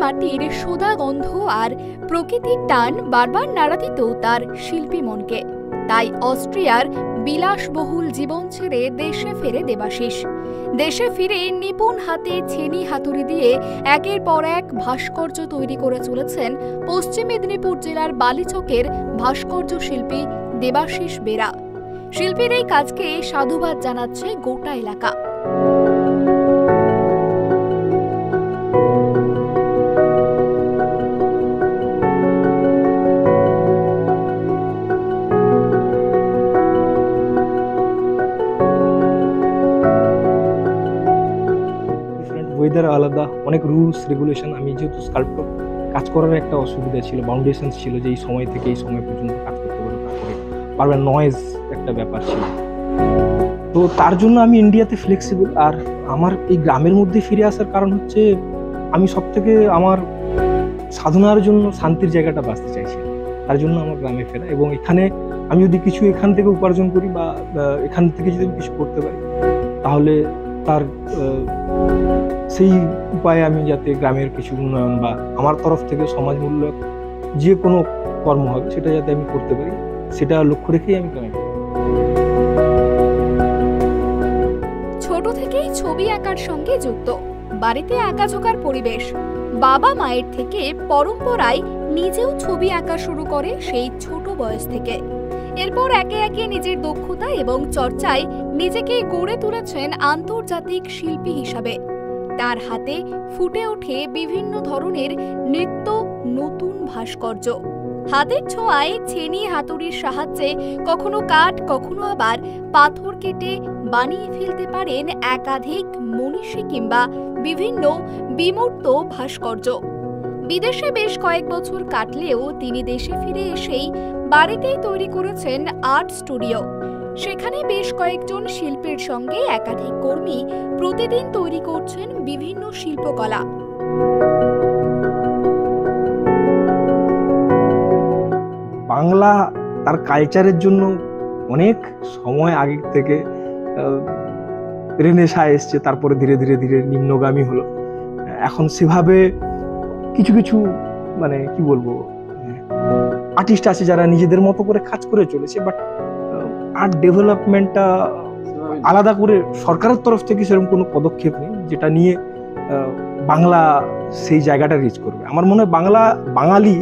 মাটির সোদা গন্ধ আর প্রকৃতির টান বারবার নাড়া দিত তার শিল্পী মনকে। তাই অস্ট্রিয়ার বিলাসবহুল জীবন ছেড়ে দেশে ফেরে দেবাশিস। দেশে ফিরে নিপুণ হাতে ছেনি হাতুড়ি দিয়ে একের পর এক ভাস্কর্য তৈরি করে চলেছেন পশ্চিম মেদিনীপুর জেলার বালিচকের ভাস্কর্য শিল্পী দেবাশিস বেরা। শিল্পীর এই কাজকে সাধুবাদ জানাচ্ছে গোটা এলাকা। ওয়েদার আলাদা, অনেক রুলস রেগুলেশন। আমি যেহেতু স্কাল্পটর, কাজ করার একটা অসুবিধা ছিল, বাউন্ডেশন ছিল যে এই সময় থেকে এই সময় পর্যন্ত কাজ করতে পারবো, তারপরে পারবে নয়েজ একটা ব্যাপার ছিল। তো তার জন্য আমি ইন্ডিয়াতে ফ্লেক্সিবল। আর আমার এই গ্রামের মধ্যে ফিরে আসার কারণ হচ্ছে আমি সব থেকে আমার সাধনার জন্য শান্তির জায়গাটা বাঁচতে চাইছি, তার জন্য আমার গ্রামে ফেরা। এবং এখানে আমি যদি কিছু এখান থেকে উপার্জন করি বা এখান থেকে যদি আমি কিছু করতে পারি, তাহলে তার সেই উপায়ে আমি যাতে গ্রামের কিছু উন্নয়ন বা আমার তরফ থেকে সমাজমূলক যে কোনো কর্ম হবে সেটা যাতে আমি করতে পারি, সেটা লক্ষ্য রেখেই আমি গ্রামে। ছোট থেকেই ছবি আঁকার সঙ্গে যুক্ত, বাড়িতে আঁকাঝোঁকার পরিবেশ। বাবা মায়ের থেকে পরম্পরায় নিজেও ছবি আঁকা শুরু করে সেই ছোট বয়স থেকে। এরপর একে একে নিজের দক্ষতা এবং চর্চায় নিজেকে গড়ে তুলেছেন আন্তর্জাতিক শিল্পী হিসাবে। তার হাতে ফুটে ওঠে বিভিন্ন ধরনের নিত্য নতুন ভাস্কর্য। হাতের ছোঁয়ায় ছেনি হাতুড়ির সাহায্যে কখনো কাঠ, কখনো আবার পাথর কেটে বানিয়ে ফেলতে পারেন একাধিক মনীষী কিংবা বিভিন্ন বিমূর্ত ভাস্কর্য। বিদেশে বেশ কয়েক বছর কাটলেও তিনি দেশে ফিরে এসেই বাড়িতেই তৈরি করেছেন আর্ট স্টুডিও। সেখানে বেশ কয়েকজন শিল্পীর সঙ্গে একাধিক কর্মী প্রতিদিন তৈরি করছেন বিভিন্ন শিল্পকলা। বাংলা তার কালচারের জন্য অনেক সময় আগে থেকে রেনেসাঁ এসছে, তারপরে ধীরে ধীরে ধীরে নিম্নগামী হলো। এখন সেভাবে কিছু কিছু মানে কি বলবো আর্টিস্ট আছে যারা নিজেদের মতো করে কাজ করে চলেছে, বাট আর্ট ডেভেলপমেন্টটা আলাদা করে সরকারের তরফ থেকে সেরকম কোনো পদক্ষেপ নেই যেটা নিয়ে বাংলা সেই জায়গাটা রিচ করবে। আমার মনে হয় বাঙালি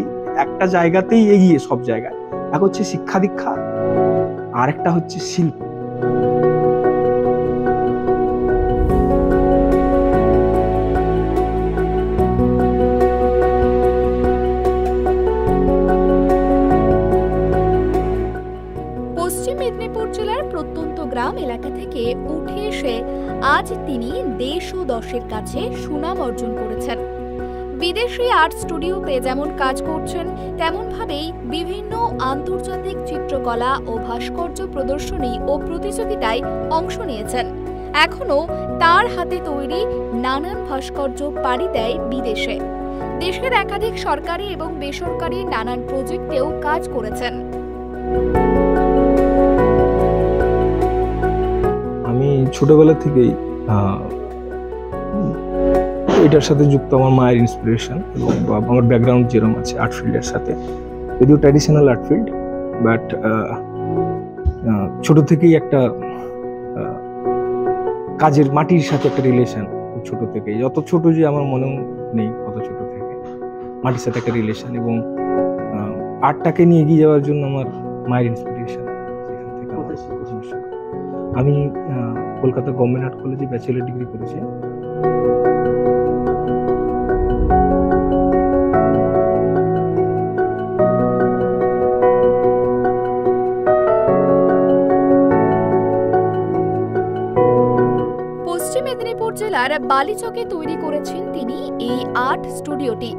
একটা জায়গাতেই এগিয়ে সব জায়গায়। এক হচ্ছে শিক্ষা দীক্ষা, আর একটা হচ্ছে শিল্প। পশ্চিম মেদিনীপুর জেলার প্রত্যন্ত গ্রাম এলাকা থেকে উঠে এসে আজ তিনি দেশ ও দশের কাছে সুনাম অর্জন করেছেন। বিদেশি আর্ট স্টুডিওতে যেমন কাজ করছেন, তেমন ভাবেই বিভিন্ন আন্তর্জাতিক চিত্রকলা ও ভাস্কর্য প্রদর্শনী ও প্রতিযোগিতায় অংশ নিয়েছেন। এখনো তার হাতে তৈরি নানান ভাস্কর্য পাড়ি দেয় বিদেশে। দেশের একাধিক সরকারি এবং বেসরকারি নানান প্রজেক্টেও কাজ করেছেন। আমি ছোটবেলা থেকেই এটার সাথে যুক্ত। আমার মায়ের ইন্সপিরেশন এবং আমার ব্যাকগ্রাউন্ড যেরকম আছে আর্ট ফিল্ডের সাথে, যদিও ট্র্যাডিশনাল আর্ট ফিল্ড, বাট ছোট থেকেই একটা কাজের মাটির সাথে একটা রিলেশন। ছোট থেকেই, যত ছোট যে আমার মনেও নেই, কত ছোট থেকে মাটির সাথে একটা রিলেশন এবং আর্টটাকে নিয়ে এগিয়ে যাওয়ার জন্য আমার মায়ের ইন্সপিরেশন। সেখান থেকে আমি কলকাতা গভর্নমেন্ট আর্ট কলেজে ব্যাচেলার ডিগ্রি করেছি। পশ্চিম মেদিনীপুর জেলার বালিচকে তৈরি করেছেন তিনি এই আর্ট স্টুডিওটি,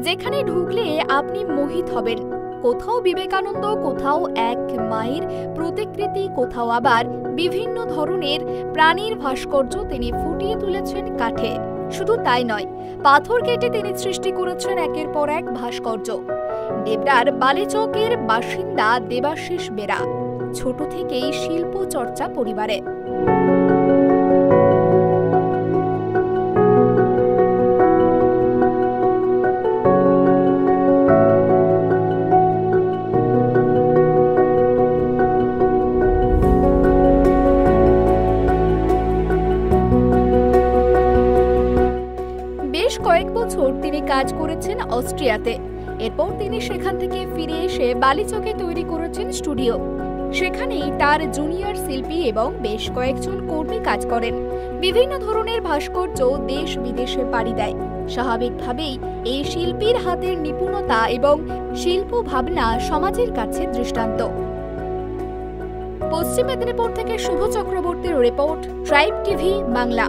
যেখানে ঢুকলে আপনি মোহিত হবেন। কোথাও বিবেকানন্দ, কোথাও এক মায়ের প্রতিকৃতি, কোথাও আবার বিভিন্ন ধরনের প্রাণীর ভাস্কর্য তিনি ফুটিয়ে তুলেছেন কাঠে। শুধু তাই নয়, পাথর কেটে তিনি সৃষ্টি করেছেন একের পর এক ভাস্কর্য। দেবরার বালিচকের বাসিন্দা দেবাশিস বেরা ছোট থেকেই শিল্প চর্চা পরিবারে। বছর তিনি কাজ করেছেন অস্ট্রিয়াতে। এরপর তিনি সেখান থেকে ফিরে এসে বালিচকে তৈরি করেছেন স্টুডিও। সেখানেই তার জুনিয়র শিল্পী এবং বেশ কয়েকজন কর্মী কাজ করেন। বিভিন্ন ধরনের ভাস্কর্য দেশ বিদেশে পাড়ি দেয়। স্বাভাবিকভাবেই এই শিল্পীর হাতের নিপুণতা এবং শিল্প ভাবনা সমাজের কাছে দৃষ্টান্ত। পশ্চিম মেদিনীপুর থেকে শুভ চক্রবর্তীর রিপোর্ট, ট্রাইব টিভি বাংলা।